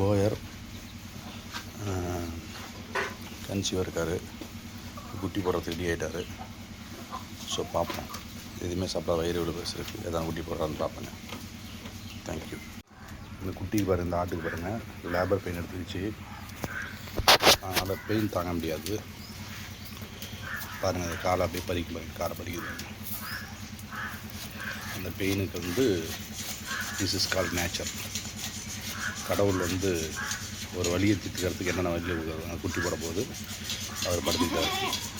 Boer கன்சீவாக இருக்கார், குட்டி போடுறதுக்கு ரெடி ஆகிட்டார். ஸோ பார்ப்போம், எதுவுமே சாப்பிட்டா வயிறு எவ்வளோ பெருசு இருக்குது, எதாவது குட்டி போடுறான்னு பார்ப்பேங்க. தேங்க்யூ. இந்த குட்டிக்கு பாருங்கள், இந்த ஆட்டுக்கு பாருங்கள், லேபர் பெயின் எடுத்துக்கிச்சு, அதனால் பெயின் தாங்க முடியாது. பாருங்கள், அந்த காலை அப்படியே பறிக்க பாருங்கள், காரை பறிக்குது. அந்த பெயினுக்கு திஸ் இஸ் கால்ட் நேச்சர். கடவுள் ஒரு வழியை தீர்த்துக்கிறதுக்கு என்னென்ன வழியில் குட்டி போட போது அவர் படுத்திட்டார்.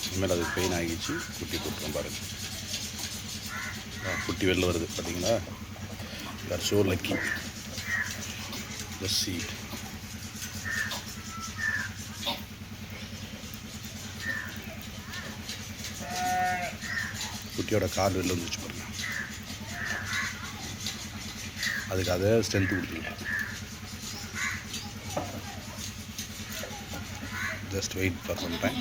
இனிமேல் அதுக்கு பெயின் ஆகிடுச்சு, குட்டி போட்டுருவோம் பாருங்கள். குட்டி வெளில வருது பார்த்தீங்களா? Are so lucky. Let's see. குட்டியோட கால் வெளில வந்துச்சு பாருங்க. அதுக்கு அதே ஸ்ட்ரென்த்து கொடுத்துருக்கோம். Just wait for some time.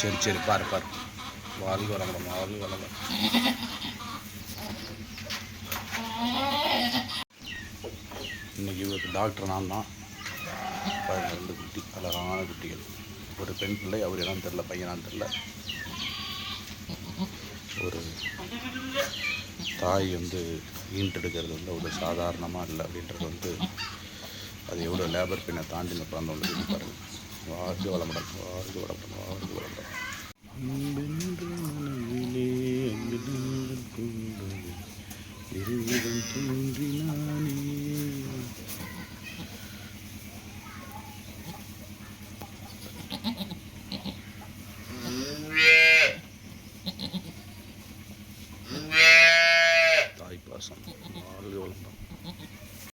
சரி சரி, பாரு பாரு, வாழ்க வளமுடன், வாழ்க வளமுடன். இன்றைக்கி இவருக்கு டாக்டர் நான் தான். பாருங்கள், 2 குட்டி, அழகான குட்டிகள். ஒரு பெண் பிள்ளை, அவர் என்னன்னு தெரில, பையனான்னு தெரில. ஒரு தாய் ஈண்டெடுக்கிறது ஒரு சாதாரணமாக இல்லை அப்படின்றது அது எவ்வளோ லேபர் பெண்ணை தாண்டி இந்த பிறந்தவங்க சொல்லி பாருங்கள். வாழ்க வளமுடன், வாழ்க வளமுடன், வாழ்க வளமுடன். தாய் பாசம், வாழ்க வளமுடன்.